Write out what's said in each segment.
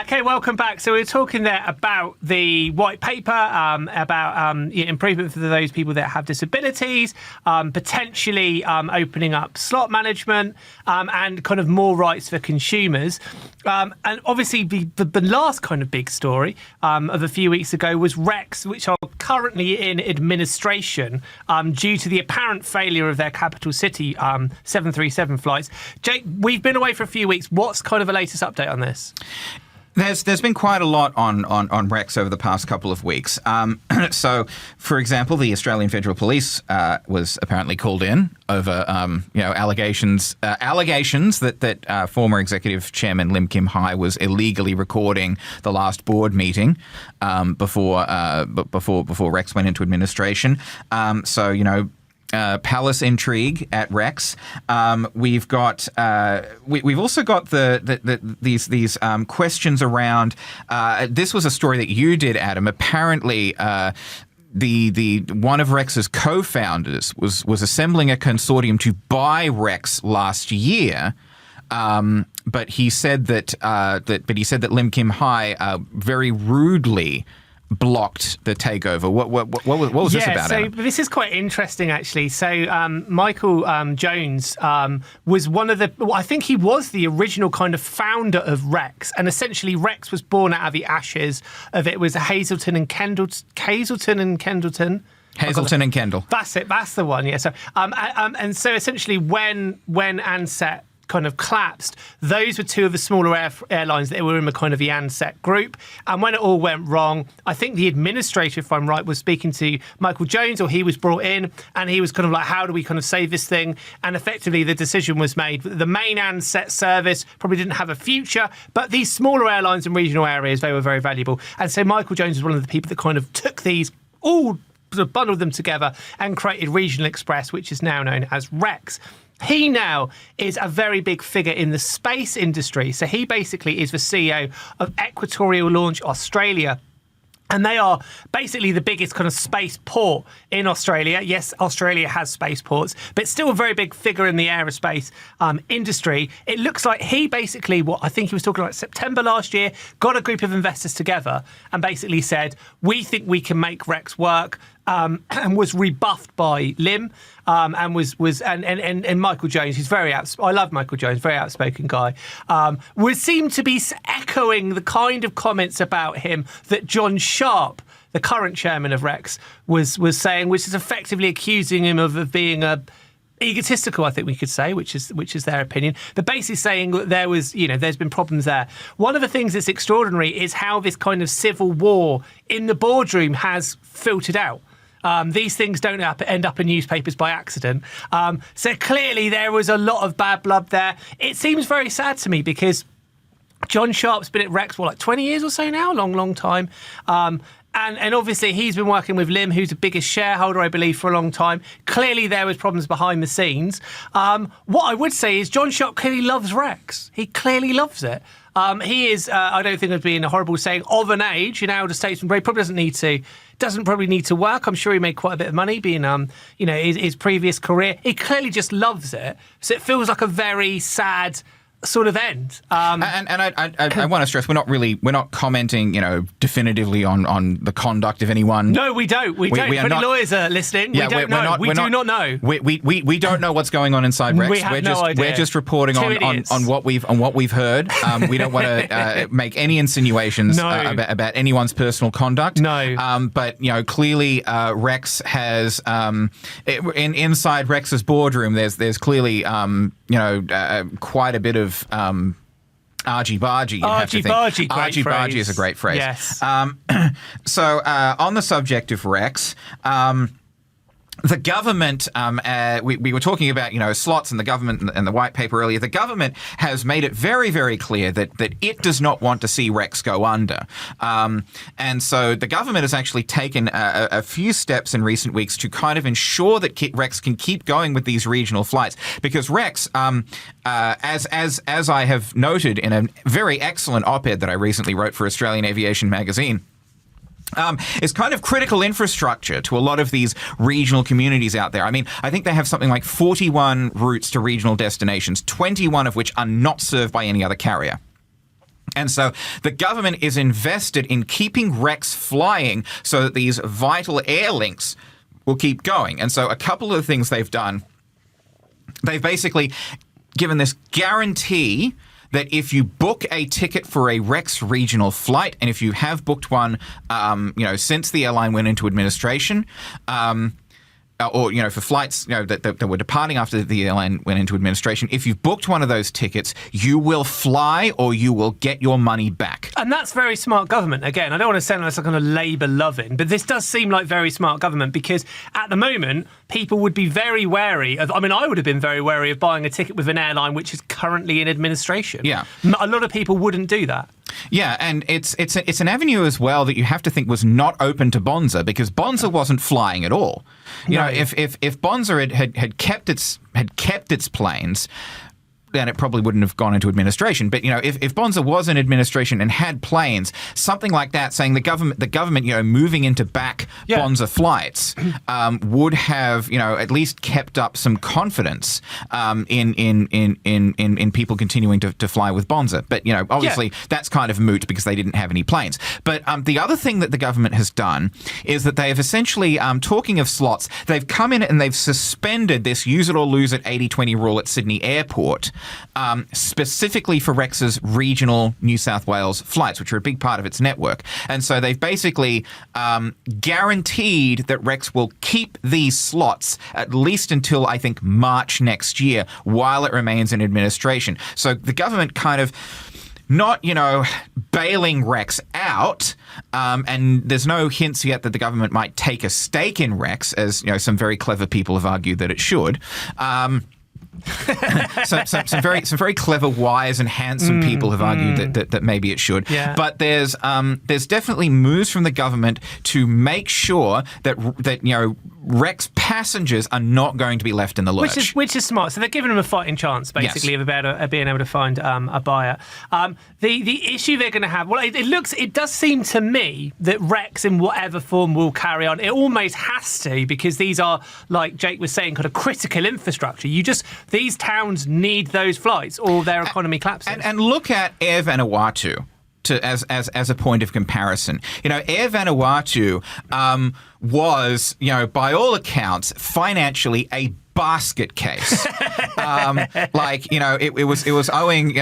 Okay, welcome back. So we were talking there about the white paper, about improvement for those people that have disabilities, potentially opening up slot management, and kind of more rights for consumers. And obviously the last kind of big story of a few weeks ago was Rex, which are currently in administration due to the apparent failure of their capital city 737 flights. Jake, we've been away for a few weeks. What's kind of the latest update on this? There's been quite a lot on Rex over the past couple of weeks. So, for example, the Australian Federal Police was apparently called in over allegations that former executive chairman Lim Kim Hai was illegally recording the last board meeting before Rex went into administration. Palace intrigue at Rex. We've got we've also got these questions around. This was a story that you did, Adam. Apparently, the one of Rex's co-founders was assembling a consortium to buy Rex last year. But he said that Lim Kim Hai very rudely blocked the takeover. What was this about? So this is quite interesting, actually. So Michael Jones was one of the. Well, I think he was the original kind of founder of Rex, and essentially Rex was born out of the ashes of it was Hazelton and Kendall. Hazelton and Kendall. That's it. That's the one. Yeah. So and so essentially when Ansett kind of collapsed, those were two of the smaller airlines that were in the kind of the Ansett group. And when it all went wrong, I think the administrator, if I'm right, was speaking to Michael Jones, or he was brought in, and he was kind of like, how do we kind of save this thing? And effectively the decision was made. The main Ansett service probably didn't have a future, but these smaller airlines in regional areas, they were very valuable. And so Michael Jones was one of the people that kind of took these all sort of bundled them together and created Regional Express, which is now known as Rex. He now is a very big figure in the space industry. So he basically is the CEO of Equatorial Launch Australia. And they are basically the biggest kind of space port in Australia. Yes, Australia has spaceports, but still a very big figure in the aerospace industry. It looks like he basically, what I think he was talking about September last year, got a group of investors together and basically said, we think we can make Rex work, and was rebuffed by Lim. And Michael Jones, who's very I love Michael Jones, very outspoken guy, would seem to be echoing the kind of comments about him that John Sharp, the current chairman of Rex, was saying, which is effectively accusing him of being egotistical, I think we could say, which is their opinion, but basically saying that there's been problems there. One of the things that's extraordinary is how this kind of civil war in the boardroom has filtered out. These things don't end up in newspapers by accident. So clearly there was a lot of bad blood there. It seems very sad to me because John Sharp's been at Rex, like 20 years or so now? Long time. And obviously he's been working with Lim, who's the biggest shareholder, I believe, for a long time. Clearly there was problems behind the scenes. What I would say is John Sharp clearly loves Rex. He clearly loves it. He is, I don't think it'd be a horrible saying, of an age, elder statesman, but he probably doesn't probably need to work. I'm sure he made quite a bit of money being, his previous career. He clearly just loves it. So it feels like a very sad sort of end. And I want to stress, we're not commenting, definitively on the conduct of anyone. No, we don't. We don't. If any lawyers are listening, we don't know. We do not know. We don't know what's going on inside Rex. We're just reporting on what we've heard. We don't want to make any insinuations about anyone's personal conduct. No. But clearly Rex has inside Rex's boardroom. There's clearly quite a bit of argy-bargy. Argy-bargy is a great phrase. Yes. So on the subject of Rex, the government, we were talking about, slots and the government and the white paper earlier. The government has made it very, very clear that it does not want to see Rex go under. And so the government has actually taken a few steps in recent weeks to kind of ensure that Rex can keep going with these regional flights. Because Rex, as I have noted in a very excellent op-ed that I recently wrote for Australian Aviation magazine, is kind of critical infrastructure to a lot of these regional communities out there. I mean, I think they have something like 41 routes to regional destinations, 21 of which are not served by any other carrier. And so the government is invested in keeping Rex flying so that these vital air links will keep going. And so a couple of things they've done, they've basically given this guarantee that if you book a ticket for a Rex regional flight, and if you have booked one, since the airline went into administration, or for flights that were departing after the airline went into administration, if you've booked one of those tickets, you will fly or you will get your money back. And that's very smart government. Again, I don't want to sound like some kind of Labour loving, but this does seem like very smart government, because at the moment, people would be very wary of, I would have been very wary of buying a ticket with an airline which is currently in administration. Yeah. A lot of people wouldn't do that. Yeah, and it's an avenue as well that you have to think was not open to Bonza, because Bonza wasn't flying at all. You know, if Bonza had kept its planes, then it probably wouldn't have gone into administration. But if Bonza was in administration and had planes, something like that, saying the government, moving into back Bonza flights, would have at least kept up some confidence in people continuing to fly with Bonza. But obviously that's kind of moot because they didn't have any planes. But the other thing that the government has done is that they have essentially, talking of slots, they've come in and they've suspended this use it or lose it 80-20 rule at Sydney Airport. Specifically for Rex's regional New South Wales flights, which are a big part of its network. And so they've basically guaranteed that Rex will keep these slots at least until, I think, March next year, while it remains in administration. So the government kind of not, bailing Rex out, and there's no hints yet that the government might take a stake in Rex, as some very clever people have argued that it should. Some very clever, wise, and handsome people have argued that maybe it should. Yeah. But there's definitely moves from the government to make sure that Rex passengers are not going to be left in the lurch. Which is smart. So they're giving them a fighting chance, basically, of being able to find a buyer. The issue they're going to have, it does seem to me that Rex, in whatever form, will carry on. It almost has to, because these are, like Jake was saying, kind of critical infrastructure. These towns need those flights, or their economy collapses. And look at Air Vanatu as a point of comparison. Air Vanatu was, by all accounts, financially a basket case. It was owing,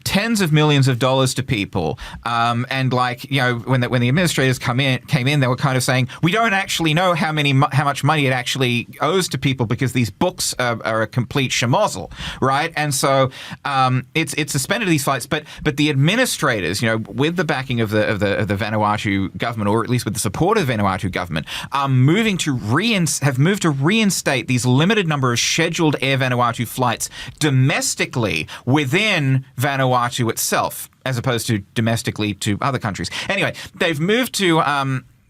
tens of millions of dollars to people, and when the administrators came in, they were kind of saying, we don't actually know how much money it actually owes to people because these books are a complete schmozzle, right? And so it's suspended these flights, but the administrators, with the backing of the Vanuatu government, or at least with the support of the Vanuatu government, have moved to reinstate these limited number of scheduled Air Vanuatu flights domestically within Vanuatu itself, as opposed to domestically to other countries. Anyway, they've moved to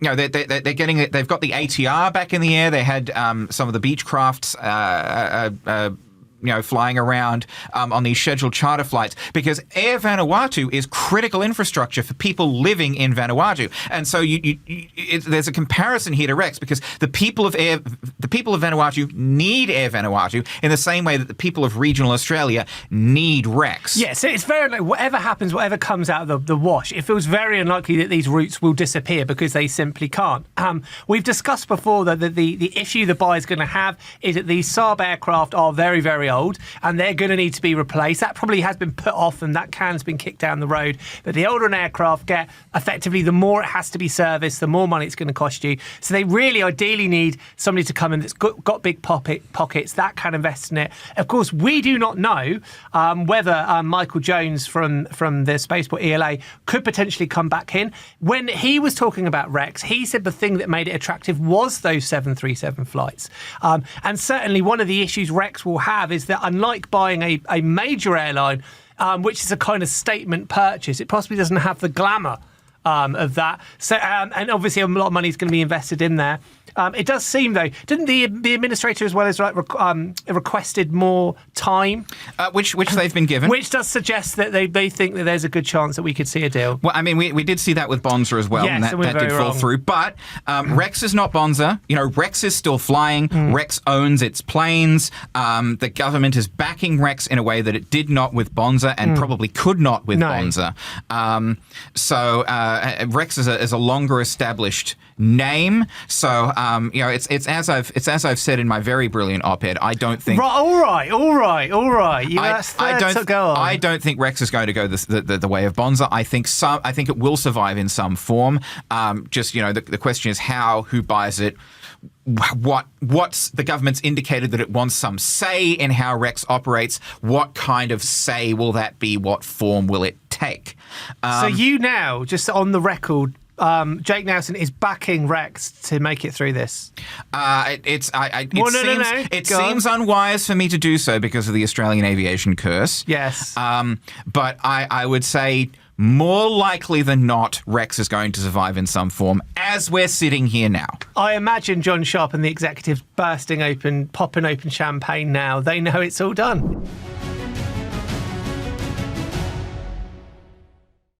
they're getting it. They've got the ATR back in the air. They had some of the Beechcrafts flying around on these scheduled charter flights, because Air Vanuatu is critical infrastructure for people living in Vanuatu. And so there's a comparison here to Rex, because the people of Vanuatu need Air Vanuatu in the same way that the people of regional Australia need Rex. Yes, it's very like whatever happens, whatever comes out of the wash, it feels very unlikely that these routes will disappear, because they simply can't. We've discussed before that the issue the buyer's going to have is that these Saab aircraft are very, very old, and they're going to need to be replaced. That probably has been put off, and that can's been kicked down the road. But the older an aircraft get, effectively, the more it has to be serviced, the more money it's going to cost you. So they really ideally need somebody to come in that's got big pockets that can invest in it. Of course, we do not know whether Michael Jones from the Spaceport ELA could potentially come back in. When he was talking about Rex, he said the thing that made it attractive was those 737 flights. And certainly one of the issues Rex will have is that, unlike buying a major airline, which is a kind of statement purchase, it possibly doesn't have the glamour of that. So, and obviously a lot of money is going to be invested in there. It does seem, though, didn't the administrator as well as requested more time? Which they've been given. Which does suggest that they think that there's a good chance that we could see a deal. Well, I mean, we did see that with Bonza as well, Yes, and that did fall through. But Rex is not Bonza. You know, Rex is still flying. Rex owns its planes. The government is backing Rex in a way that it did not with Bonza and probably could not with Bonza. So Rex is a longer established name. So you know, it's as I've said in my very brilliant op-ed. I don't think. All right. I don't think Rex is going to go the way of Bonza. I think it will survive in some form. Just, you know, the question is how, who buys it. What's the government's indicated that it wants some say in how Rex operates. What kind of say will that be? What form will it take? So you now, just on the record, Jake Nelson is backing Rex to make it through this. It seems unwise for me to do so because of the Australian aviation curse. Yes. But I would say more likely than not, Rex is going to survive in some form as we're sitting here now. I imagine John Sharp and the executives popping open champagne now. They know it's all done.